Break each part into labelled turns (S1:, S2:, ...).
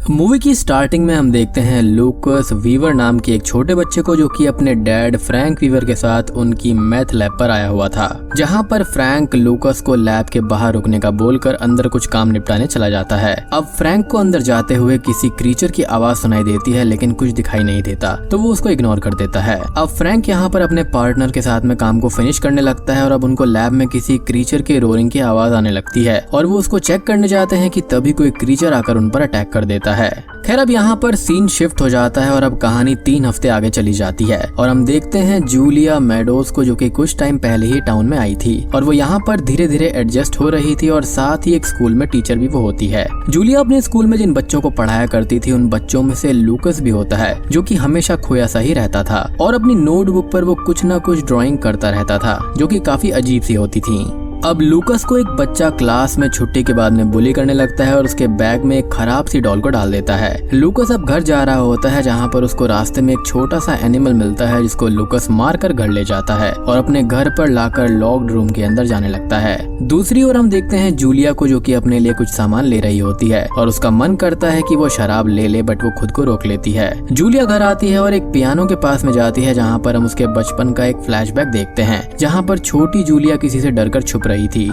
S1: Movie की starting में हम देखते हैं लूकस वीवर नाम के एक छोटे बच्चे को, जो कि अपने डैड फ्रैंक वीवर के साथ उनकी मैथ लैब पर आया हुआ था, जहां पर फ्रैंक लूकस को लैब के बाहर रुकने का बोलकर अंदर कुछ काम निपटाने चला जाता है। अब फ्रैंक को अंदर जाते हुए किसी क्रीचर की आवाज सुनाई देती है, लेकिन कुछ दिखाई नहीं देता, तो वो उसको इग्नोर कर देता है। अब फ्रैंक यहाँ पर अपने पार्टनर के साथ में काम को फिनिश करने लगता है और अब उनको लैब में किसी क्रीचर के रोरिंग की आवाज आने लगती है और वो उसको चेक करने जाते हैं कि तभी कोई क्रीचर आकर उन पर अटैक कर देता है। खैर अब यहाँ पर सीन शिफ्ट हो जाता है और अब कहानी 3 हफ्ते आगे चली जाती है और हम देखते हैं जूलिया मेडोज को, जो कि कुछ टाइम पहले ही टाउन में आई थी और वो यहाँ पर धीरे धीरे एडजस्ट हो रही थी और साथ ही एक स्कूल में टीचर भी वो होती है। जूलिया अपने स्कूल में जिन बच्चों को पढ़ाया करती थी उन बच्चों में से लूकस भी होता है, जो कि हमेशा खोया सा ही रहता था और अपनी नोटबुक पर वो कुछ न कुछ ड्राइंग करता रहता था, जो कि काफी अजीब सी होती थी। अब लूकस को एक बच्चा क्लास में छुट्टी के बाद में बुली करने लगता है और उसके बैग में एक खराब सी डॉल को डाल देता है। लूकस अब घर जा रहा होता है, जहाँ पर उसको रास्ते में एक छोटा सा एनिमल मिलता है, जिसको लूकस मार कर घर ले जाता है और अपने घर पर लाकर लॉक्ड रूम के अंदर जाने लगता है। दूसरी ओर हम देखते हैं जूलिया को, जो कि अपने लिए कुछ सामान ले रही होती है और उसका मन करता है कि वो शराब ले ले, बट वो खुद को रोक लेती है। जूलिया घर आती है और एक पियानो के पास में जाती है, जहाँ पर हम उसके बचपन का एक फ्लैशबैक देखते हैं, जहाँ पर छोटी जूलिया किसी से डरकर छुप रही थी।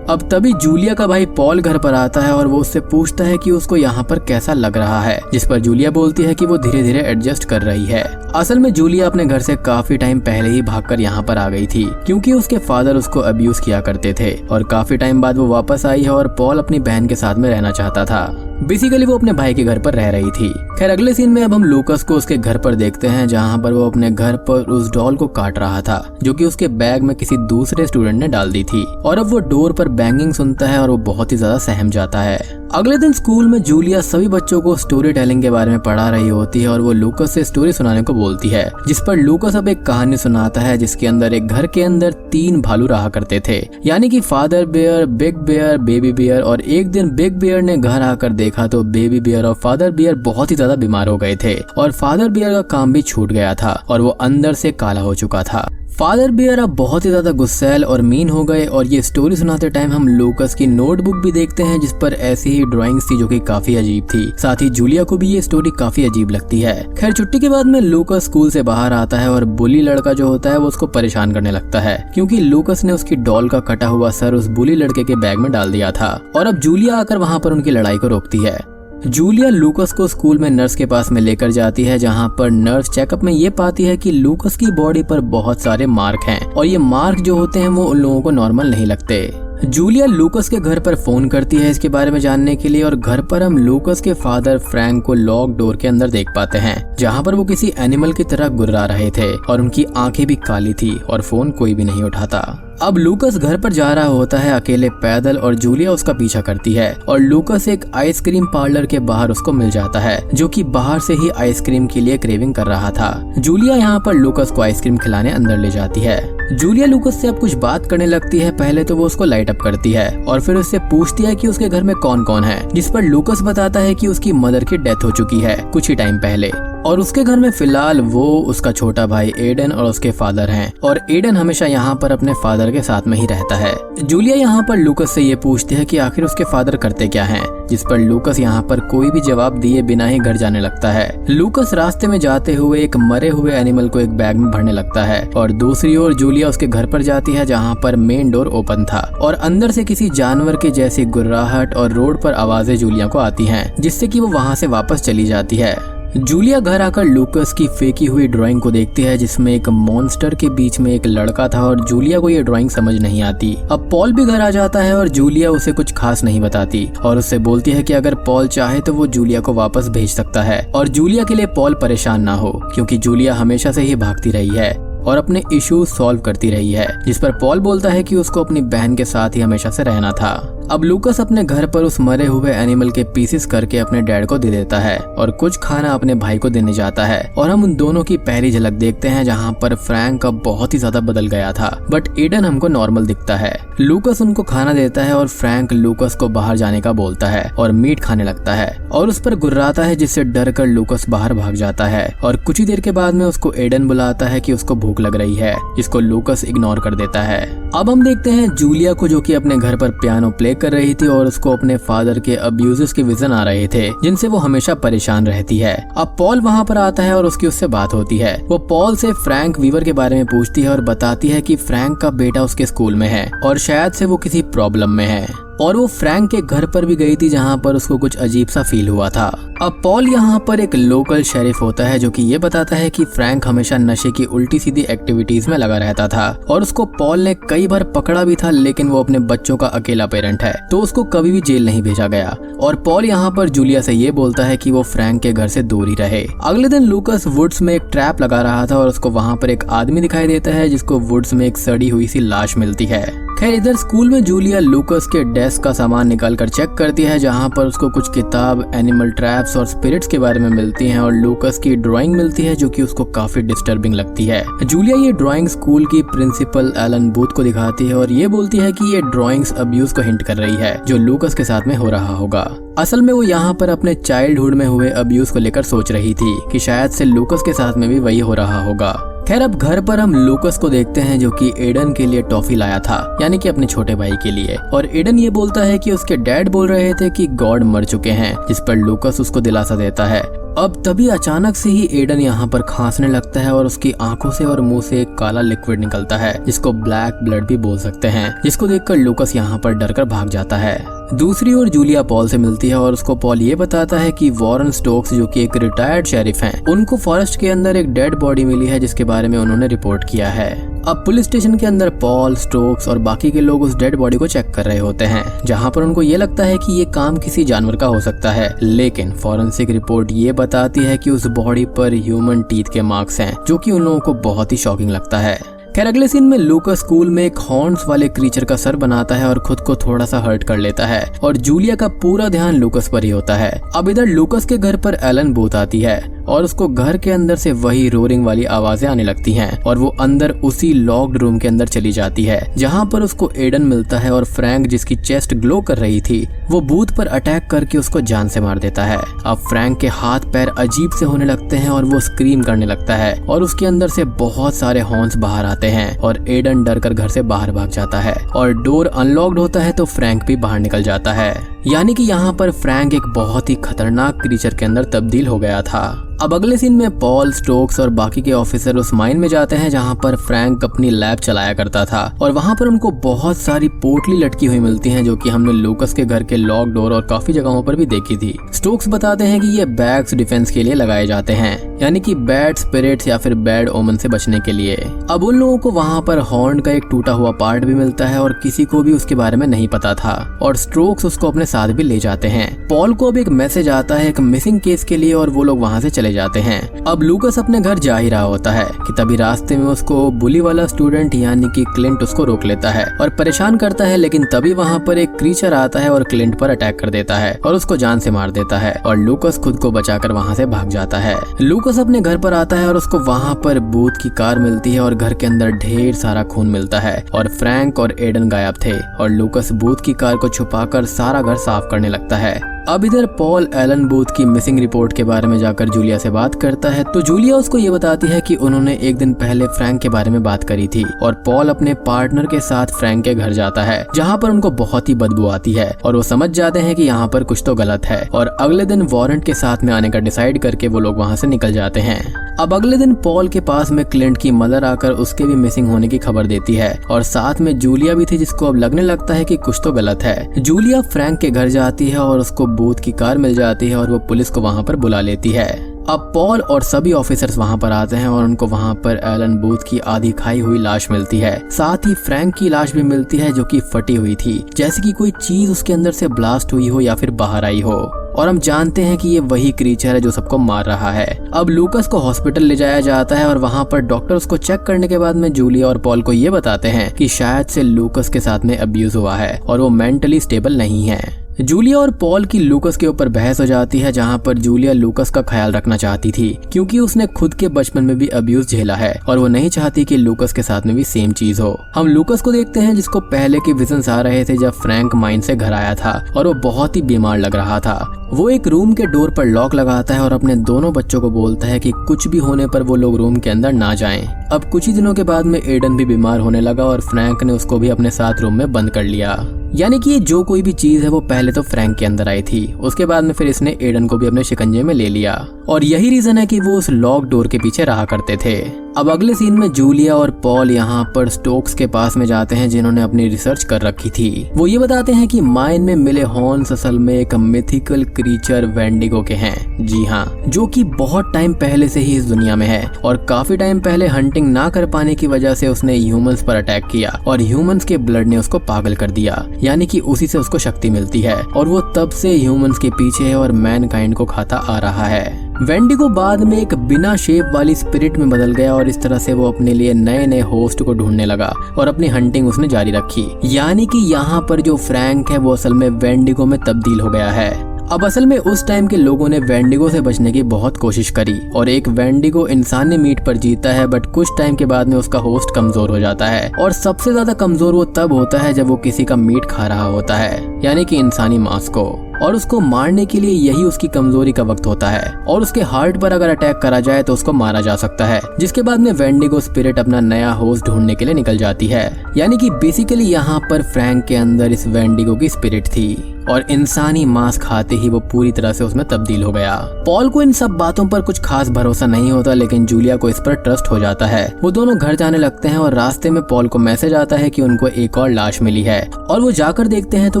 S1: अब तभी जूलिया का भाई पॉल घर पर आता है और वो उससे पूछता है कि उसको यहाँ पर कैसा लग रहा है, जिस पर जूलिया बोलती है कि वो धीरे धीरे एडजस्ट कर रही है। असल में जूलिया अपने घर से काफी टाइम पहले ही भागकर यहाँ पर आ गई थी, क्योंकि उसके फादर उसको अब्यूज किया करते थे और काफी टाइम बाद वो वापस आई है और पॉल अपनी बहन के साथ में रहना चाहता था। बेसिकली वो अपने भाई के घर पर रह रही थी। खैर अगले सीन में अब हम लूकस को उसके घर पर देखते हैं, जहाँ पर वो अपने घर पर उस डॉल को काट रहा था, जो कि उसके बैग में किसी दूसरे स्टूडेंट ने डाल दी थी और अब वो डोर पर बैंगिंग सुनता है और वो बहुत ही ज्यादा सहम जाता है। अगले दिन स्कूल में जूलिया सभी बच्चों को स्टोरी टेलिंग के बारे में पढ़ा रही होती है और वो लूकस से स्टोरी सुनाने को बोलती है, जिस पर लूकस अब एक कहानी सुनाता है, जिसके अंदर एक घर के अंदर 3 भालू रहा करते थे, यानी कि father bear, big bear, baby bear. और एक दिन बिग बियर ने घर आकर देखा तो बेबी बियर और फादर बियर बहुत ही ज्यादा बीमार हो गए थे और फादर बियर का काम भी छूट गया था और वो अंदर से काला हो चुका था। फादर बियर अब बहुत ही ज्यादा गुस्सैल और मीन हो गए और ये स्टोरी सुनाते टाइम हम लूकस की नोटबुक भी देखते हैं, जिस पर ऐसी ही ड्राइंग्स थी, जो कि काफी अजीब थी। साथ ही जूलिया को भी ये स्टोरी काफी अजीब लगती है। खैर छुट्टी के बाद में लूकस स्कूल से बाहर आता है और बुली लड़का जो होता है वो उसको परेशान करने लगता है, क्योंकि लूकस ने उसकी डॉल का कटा हुआ सर उस बुली लड़के के बैग में डाल दिया था और अब जूलिया आकर वहाँ पर उनकी लड़ाई को रोकती है। जूलिया लूकस को स्कूल में नर्स के पास में लेकर जाती है, जहां पर नर्स चेकअप में ये पाती है कि लूकस की बॉडी पर बहुत सारे मार्क हैं और ये मार्क जो होते हैं वो उन लोगों को नॉर्मल नहीं लगते। जूलिया लूकस के घर पर फोन करती है इसके बारे में जानने के लिए और घर पर हम लूकस के फादर फ्रैंक को लॉक डोर के अंदर देख पाते हैं, जहां पर वो किसी एनिमल की तरह गुर्रा रहे थे और उनकी आंखें भी काली थी और फोन कोई भी नहीं उठाता। अब लूकस घर पर जा रहा होता है अकेले पैदल और जूलिया उसका पीछा करती है और लूकस एक आइसक्रीम पार्लर के बाहर उसको मिल जाता है, जो कि बाहर से ही आइसक्रीम के लिए क्रेविंग कर रहा था। जूलिया यहाँ पर लूकस को आइसक्रीम खिलाने अंदर ले जाती है। जूलिया लूकस से अब कुछ बात करने लगती है। पहले तो वो उसको लाइट अप करती है और फिर उससे पूछती है कि उसके घर में कौन कौन है, जिस पर लूकस बताता है कि उसकी मदर की डेथ हो चुकी है कुछ ही टाइम पहले और उसके घर में फिलहाल वो, उसका छोटा भाई एडन और उसके फादर हैं और एडन हमेशा यहाँ पर अपने फादर के साथ में ही रहता है। जूलिया यहाँ पर लूकस से ये पूछती है कि आखिर उसके फादर करते क्या हैं, जिस पर लूकस यहाँ पर कोई भी जवाब दिए बिना ही घर जाने लगता है। लूकस रास्ते में जाते हुए एक मरे हुए एनिमल को एक बैग में भरने लगता है और दूसरी ओर जूलिया उसके घर पर जाती है, जहाँ पर मेन डोर ओपन था और अंदर से किसी जानवर के जैसी गुर्राहट और रोड पर आवाजें जूलिया को आती हैं, जिससे कि वो वहाँ से वापस चली जाती है। जूलिया घर आकर लूकस की फेंकी हुई ड्राइंग को देखती है, जिसमें एक मॉन्स्टर के बीच में एक लड़का था और जूलिया को ये ड्राइंग समझ नहीं आती। अब पॉल भी घर आ जाता है और जूलिया उसे कुछ खास नहीं बताती और उससे बोलती है कि अगर पॉल चाहे तो वो जूलिया को वापस भेज सकता है और जूलिया के लिए पॉल परेशान ना हो, क्योंकि जूलिया हमेशा से ही भागती रही है और अपने इश्यूज सॉल्व करती रही है, जिस पर पॉल बोलता है कि उसको अपनी बहन के साथ ही हमेशा से रहना था। अब लूकस अपने घर पर उस मरे हुए एनिमल के पीसेस करके अपने डैड को दे देता है और कुछ खाना अपने भाई को देने जाता है और हम उन दोनों की पहली झलक देखते हैं, जहां पर फ्रैंक अब बहुत ही ज्यादा बदल गया था बट एडन हमको नॉर्मल दिखता है। लूकस उनको खाना देता है और फ्रैंक लूकस को बाहर जाने का बोलता है और मीट खाने लगता है और उस पर गुर्राता है, जिससे डर कर लूकस बाहर भाग जाता है और कुछ ही देर के बाद में उसको एडन बुलाता है कि उसको भूख लग रही है, जिसको लूकस इग्नोर कर देता है। अब हम देखते हैं जूलिया को, जो कि अपने घर पर पियानो प्ले चेक कर रही थी और उसको अपने फादर के अब्यूजेस के विजन आ रहे थे जिनसे वो हमेशा परेशान रहती है। अब पॉल वहाँ पर आता है और उसकी उससे बात होती है। वो पॉल से फ्रैंक वीवर के बारे में पूछती है और बताती है कि फ्रैंक का बेटा उसके स्कूल में है और शायद से वो किसी प्रॉब्लम में है, और वो फ्रैंक के घर पर भी गई थी जहाँ पर उसको कुछ अजीब सा फील हुआ था। अब पॉल यहाँ पर एक लोकल शेरिफ होता है जो कि ये बताता है कि फ्रैंक हमेशा नशे की उल्टी सीधी एक्टिविटीज में लगा रहता था और उसको पॉल ने कई बार पकड़ा भी था, लेकिन वो अपने बच्चों का अकेला पेरेंट है तो उसको कभी भी जेल नहीं भेजा गया। और पॉल यहाँ पर जूलिया से ये बोलता है कि वो फ्रैंक के घर से दूर ही रहे। अगले दिन लूकस वुड्स में एक ट्रैप लगा रहा था और उसको वहाँ पर एक आदमी दिखाई देता है जिसको वुड्स में एक सड़ी हुई सी लाश मिलती है। खैर इधर स्कूल में जूलिया लूकस के डेस्क का सामान निकाल कर चेक करती है जहाँ पर उसको कुछ किताब, एनिमल ट्रैप्स और स्पिरिट्स के बारे में मिलती हैं और लूकस की ड्राइंग मिलती है जो कि उसको काफी डिस्टर्बिंग लगती है। जूलिया ये ड्राइंग स्कूल की प्रिंसिपल एलन बूथ को दिखाती है और ये बोलती है कि ये ड्राइंग्स अब्यूज को हिंट कर रही है जो लूकस के साथ में हो रहा होगा। असल में वो यहाँ पर अपने चाइल्डहुड में हुए अब्यूज को लेकर सोच रही थी कि शायद से लूकस के साथ में भी वही हो रहा होगा। खैर अब घर पर हम लूकस को देखते हैं जो कि एडन के लिए टॉफी लाया था, यानी कि अपने छोटे भाई के लिए, और एडन ये बोलता है कि उसके डैड बोल रहे थे कि गॉड मर चुके हैं, जिस पर लूकस उसको दिलासा देता है। अब तभी अचानक से ही एडन यहाँ पर खांसने लगता है और उसकी आंखों से और मुंह से एक काला लिक्विड निकलता है जिसको ब्लैक ब्लड भी बोल सकते हैं, जिसको देखकर लूकस यहाँ पर डरकर भाग जाता है। दूसरी ओर जूलिया पॉल से मिलती है और उसको पॉल ये बताता है कि वॉरेन स्टोक्स जो कि एक रिटायर्ड शेरिफ हैं, उनको फॉरेस्ट के अंदर एक डेड बॉडी मिली है जिसके बारे में उन्होंने रिपोर्ट किया है। अब पुलिस स्टेशन के अंदर पॉल, स्टोक्स और बाकी के लोग उस डेड बॉडी को चेक कर रहे होते हैं जहाँ पर उनको ये लगता है कि ये काम किसी जानवर का हो सकता है, लेकिन फॉरेंसिक रिपोर्ट ये बताती है कि उस बॉडी पर ह्यूमन टीथ के मार्क्स हैं जो कि उन लोगों को बहुत ही शॉकिंग लगता है। खैर अगले सीन में लूकस स्कूल में एक हॉर्न्स वाले क्रीचर का सर बनाता है और खुद को थोड़ा सा हर्ट कर लेता है और जूलिया का पूरा ध्यान लूकस पर ही होता है। अब इधर लूकस के घर पर एलन बूथ आती है और उसको घर के अंदर से वही रोरिंग वाली आवाजें आने लगती हैं और वो अंदर उसी लॉक्ड रूम के अंदर चली जाती है जहाँ पर उसको एडन मिलता है और फ्रैंक जिसकी चेस्ट ग्लो कर रही थी वो बूथ पर अटैक करके उसको जान से मार देता है। अब फ्रैंक के हाथ पैर अजीब से होने लगते हैं और वो स्क्रीम करने लगता है और उसके अंदर से बहुत सारे हॉर्न्स बाहर आते हैं और एडन डर कर घर से बाहर भाग जाता है और डोर अनलॉक्ड होता है तो फ्रैंक भी बाहर निकल जाता है, यानी कि यहाँ पर फ्रैंक एक बहुत ही खतरनाक क्रीचर के अंदर तब्दील हो गया था। अब अगले सीन में पॉल, स्टोक्स और बाकी के ऑफिसर उस माइन में जाते हैं जहाँ पर फ्रैंक अपनी लैब चलाया करता था और वहाँ पर उनको बहुत सारी पोटली लटकी हुई मिलती हैं जो कि हमने लूकस के घर के लॉक डोर और काफी जगहों पर भी देखी थी। स्टोक्स बताते हैं कि ये बैग्स डिफेंस के लिए लगाए जाते हैं, यानी कि बैड स्पिरिट्स या फिर बैड ओमन से बचने के लिए। अब उन लोगों को वहाँ पर हॉर्न का एक टूटा हुआ पार्ट भी मिलता है और किसी को भी उसके बारे में नहीं पता था और स्टोक्स उसको अपने साथ भी ले जाते हैं। पॉल को अब एक मैसेज आता है एक मिसिंग केस के लिए और वो लोग वहाँ से चले जाते हैं। अब लूकस अपने घर जा ही रहा होता है कि तभी रास्ते में उसको बुली वाला स्टूडेंट यानी कि क्लिंट उसको रोक लेता है और परेशान करता है, लेकिन तभी वहाँ पर एक क्रीचर आता है और क्लिंट पर अटैक कर देता है और उसको जान से मार देता है और लूकस खुद को बचाकर वहाँ से भाग जाता है। लूकस अपने घर पर आता है और उसको वहाँ पर बूथ की कार मिलती है और घर के अंदर ढेर सारा खून मिलता है और फ्रैंक और एडन गायब थे और लूकस बूथ की कार को छुपाकर सारा घर साफ करने लगता है। अब इधर पॉल एलन बूथ की मिसिंग रिपोर्ट के बारे में जाकर जूलिया से बात करता है तो जूलिया उसको ये बताती है कि उन्होंने एक दिन पहले फ्रैंक के बारे में बात करी थी और पॉल अपने पार्टनर के साथ फ्रैंक के घर जाता है जहाँ पर उनको बहुत ही बदबू आती है और वो समझ जाते हैं कि यहाँ पर कुछ तो गलत है और अगले दिन वारंट के साथ में आने का डिसाइड करके वो लोग वहाँ से निकल जाते हैं। अब अगले दिन पॉल के पास में क्लिंट की मदर आकर उसके भी मिसिंग होने की खबर देती है और साथ में जूलिया भी थी जिसको अब लगने लगता है कि कुछ तो गलत है। जूलिया फ्रैंक के घर जाती है और उसको बूथ की कार मिल जाती है और वो पुलिस को वहाँ पर बुला लेती है। अब पॉल और सभी ऑफिसर्स वहाँ पर आते हैं और उनको वहाँ पर एलन बूथ की आधी खाई हुई लाश मिलती है, साथ ही फ्रैंक की लाश भी मिलती है जो कि फटी हुई थी, जैसे कि कोई चीज उसके अंदर से ब्लास्ट हुई हो या फिर बाहर आई हो और हम जानते हैं कि ये वही क्रीचर है जो सबको मार रहा है। अब लूकस को हॉस्पिटल ले जाया जाता है और वहाँ पर डॉक्टर उसको चेक करने के बाद में जूलिया और पॉल को ये बताते हैं कि शायद से लूकस के साथ में अब्यूज हुआ है और वो मेंटली स्टेबल नहीं है। जूलिया और पॉल की लूकस के ऊपर बहस हो जाती है जहाँ पर जूलिया लूकस का ख्याल रखना चाहती थी क्योंकि उसने खुद के बचपन में भी अब्यूज झेला है और वो नहीं चाहती कि लूकस के साथ में भी सेम चीज हो। हम लूकस को देखते हैं जिसको पहले के विजन्स आ रहे थे जब फ्रैंक माइन से घर आया था और वो बहुत ही बीमार लग रहा था। वो एक रूम के डोर पर लॉक लगाता है और अपने दोनों बच्चों को बोलता है कि कुछ भी होने पर वो लोग रूम के अंदर ना जाएं। अब कुछ ही दिनों के बाद में एडन भी बीमार होने लगा और फ्रैंक ने उसको भी अपने साथ रूम में बंद कर लिया। यानी कि ये जो कोई भी चीज है वो पहले तो फ्रैंक के अंदर आई थी, उसके बाद में फिर इसने एडन को भी अपने शिकंजे में ले लिया और यही रीजन है कि वो उस लॉक डोर के पीछे रहा करते थे। अब अगले सीन में जूलिया और पॉल यहाँ पर स्टोक्स के पास में जाते हैं जिन्होंने अपनी रिसर्च कर रखी थी। वो ये बताते हैं कि माइन में मिले हॉर्न्स असल में एक मिथिकल क्रीचर वेंडिगो के हैं। जी हाँ, जो कि बहुत टाइम पहले से ही इस दुनिया में है और काफी टाइम पहले हंटिंग ना कर पाने की वजह से उसने ह्यूमंस पर अटैक किया और ह्यूमंस के ब्लड ने उसको पागल कर दिया, यानी कि उसी से उसको शक्ति मिलती है और वो तब से ह्यूमंस के पीछे है और मैनकाइंड को खाता आ रहा है। वेंडिगो बाद में एक बिना शेप वाली स्पिरिट में बदल गया और इस तरह से वो अपने लिए नए नए होस्ट को ढूंढने लगा और अपनी हंटिंग उसने जारी रखी। यानी कि यहाँ पर जो फ्रैंक है वो असल में वेंडिगो में तब्दील हो गया है। अब असल में उस टाइम के लोगों ने वेंडिगो से बचने की बहुत कोशिश करी और एक वेंडिगो इंसानी मीट पर जीता है, बट कुछ टाइम के बाद में उसका होस्ट कमजोर हो जाता है और सबसे ज्यादा कमजोर वो तब होता है जब वो किसी का मीट खा रहा होता है, यानी कि इंसानी मांस को, और उसको मारने के लिए यही उसकी कमजोरी का वक्त होता है और उसके हार्ट पर अगर अटैक करा जाए तो उसको मारा जा सकता है, जिसके बाद में वेंडिगो स्पिरिट अपना नया होस्ट ढूंढने के लिए निकल जाती है। यानी कि बेसिकली यहाँ पर फ्रैंक के अंदर इस वेंडिगो की स्पिरिट थी और इंसानी मांस खाते ही वो पूरी तरह से उसमें तब्दील हो गया। पॉल को इन सब बातों पर कुछ खास भरोसा नहीं होता, लेकिन जूलिया को इस पर ट्रस्ट हो जाता है। वो दोनों घर जाने लगते हैं और रास्ते में पॉल को मैसेज आता है कि उनको एक और लाश मिली है और वो जाकर देखते हैं तो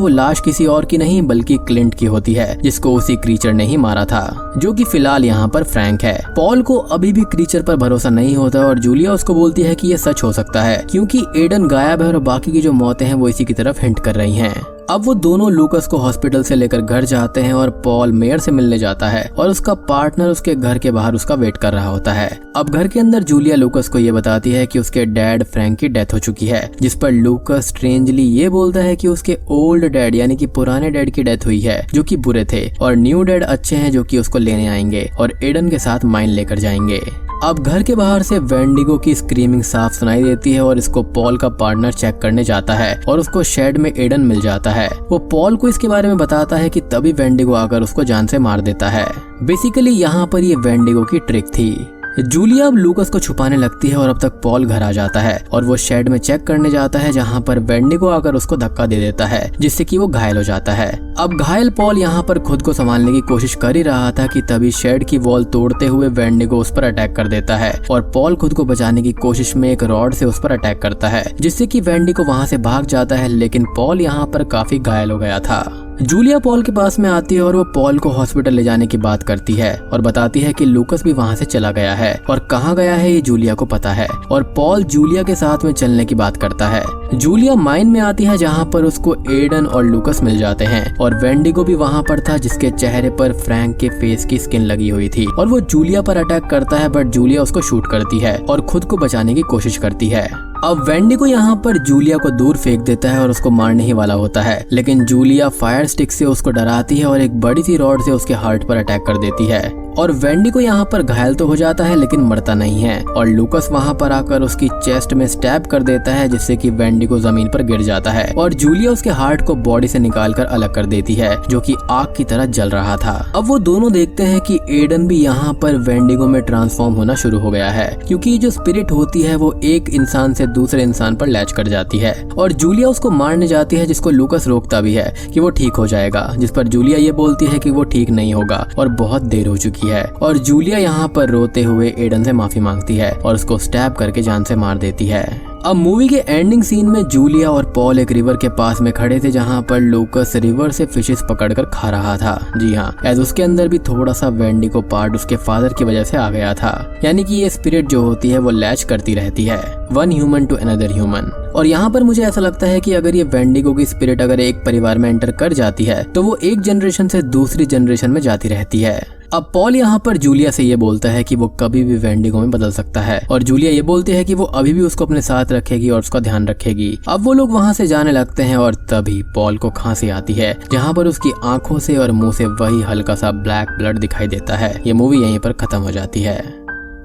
S1: वो लाश किसी और की नहीं बल्कि क्लिंट की होती है, जिसको उसी क्रीचर ने ही मारा था, जो कि फिलहाल यहाँ पर फ्रैंक है। पॉल को अभी भी क्रीचर पर भरोसा नहीं होता और जूलिया उसको बोलती है कि ये सच हो सकता है क्योंकि एडन गायब है और बाकी की जो मौतें हैं वो इसी की तरफ हिंट कर रही हैं। अब वो दोनों लूकस को हॉस्पिटल से लेकर घर जाते हैं और पॉल मेयर से मिलने जाता है और उसका पार्टनर उसके घर के बाहर उसका वेट कर रहा होता है। अब घर के अंदर जूलिया लूकस को ये बताती है कि उसके डैड फ्रैंक की डेथ हो चुकी है, जिस पर लूकस स्ट्रेंजली ये बोलता है कि उसके ओल्ड डैड यानी कि पुराने डैड की डेथ हुई है जो कि बुरे थे और न्यू डैड अच्छे हैं जो कि उसको लेने आएंगे और एडन के साथ माइन लेकर जाएंगे। अब घर के बाहर से वेंडिगो की स्क्रीमिंग साफ सुनाई देती है और इसको पॉल का पार्टनर चेक करने जाता है और उसको शेड में एडन मिल जाता है। वो पॉल को इसके बारे में बताता है कि तभी वेंडिगो आकर उसको जान से मार देता है। बेसिकली यहाँ पर ये वेंडिगो की ट्रिक थी। जूलिया अब लूकस को छुपाने लगती है और अब तक पॉल घर आ जाता है और वो शेड में चेक करने जाता है जहाँ पर वेंडिगो आकर उसको धक्का दे देता है जिससे कि वो घायल हो जाता है। अब घायल पॉल यहाँ पर खुद को संभालने की कोशिश कर ही रहा था कि तभी शेड की वॉल तोड़ते हुए वेंडिगो उस पर अटैक कर देता है और पॉल खुद को बचाने की कोशिश में एक रॉड से उस पर अटैक करता है जिससे कि वेंडिगो वहाँ से भाग जाता है, लेकिन पॉल यहाँ पर काफी घायल हो गया था। जूलिया पॉल के पास में आती है और वो पॉल को हॉस्पिटल ले जाने की बात करती है और बताती है कि लूकस भी वहाँ से चला गया है और कहाँ गया है ये जूलिया को पता है और पॉल जूलिया के साथ में चलने की बात करता है। जूलिया माइन में आती है जहाँ पर उसको एडन और लूकस मिल जाते हैं और वेंडिगो भी वहाँ पर था जिसके चेहरे पर फ्रैंक के फेस की स्किन लगी हुई थी और वो जूलिया पर अटैक करता है, बट जूलिया उसको शूट करती है और खुद को बचाने की कोशिश करती है। अब वेंडिगो यहाँ पर जूलिया को दूर फेंक देता है और उसको मारने ही वाला होता है, लेकिन जूलिया फायर स्टिक से उसको डराती है और एक बड़ी सी रॉड से उसके हार्ट पर अटैक कर देती है और वेंडिगो यहाँ पर घायल तो हो जाता है लेकिन मरता नहीं है और लूकस वहाँ पर आकर उसकी चेस्ट में स्टैब कर देता है जिससे कि वेंडिगो जमीन पर गिर जाता है और जूलिया उसके हार्ट को बॉडी से निकालकर अलग कर देती है जो कि आग की तरह जल रहा था। अब वो दोनों देखते हैं कि एडन भी यहाँ पर वेंडिगो में ट्रांसफॉर्म होना शुरू हो गया है क्योंकि जो स्पिरिट होती है वो एक इंसान से दूसरे इंसान पर लैच कर जाती है और जूलिया उसको मारने जाती है जिसको लूकस रोकता भी है कि वो ठीक हो जाएगा, जिस पर जूलिया ये बोलती है कि वो ठीक नहीं होगा और बहुत देर हो चुकी है और जूलिया यहाँ पर रोते हुए एडन से माफी मांगती है और उसको स्टैब करके जान से मार देती है। अब मूवी के एंडिंग सीन में जूलिया और पॉल एक रिवर के पास में खड़े थे जहाँ पर लूकस रिवर से फिशेस पकड़कर खा रहा था। जी हाँ, एज उसके अंदर भी थोड़ा सा वेंडिगो पार्ट उसके फादर की वजह से आ गया था, यानी कि ये स्पिरिट जो होती है वो लैच करती रहती है one human to another human. और यहाँ पर मुझे ऐसा लगता है कि अगर ये वेंडिगो की स्पिरिट अगर एक परिवार में एंटर कर जाती है तो वो एक जनरेशन से दूसरी जनरेशन में जाती रहती है। अब पॉल यहाँ पर जूलिया से ये बोलता है कि वो कभी भी वेंडिगो में बदल सकता है और जूलिया ये बोलती है कि वो अभी भी उसको अपने साथ रखेगी और उसका ध्यान रखेगी। अब वो लोग वहाँ से जाने लगते हैं और तभी पॉल को खांसी आती है जहाँ पर उसकी आंखों से और मुंह से वही हल्का सा ब्लैक ब्लड दिखाई देता है। ये मूवी यहीं पर खत्म हो जाती है।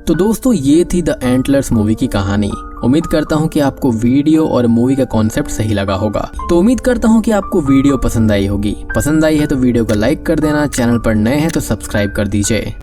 S1: तो दोस्तों ये थी द एंटलर्स मूवी की कहानी। उम्मीद करता हूँ कि आपको वीडियो और मूवी का कॉन्सेप्ट सही लगा होगा। तो उम्मीद करता हूँ कि आपको वीडियो पसंद आई होगी। पसंद आई है तो वीडियो को लाइक कर देना, चैनल पर नए हैं तो सब्सक्राइब कर दीजिए।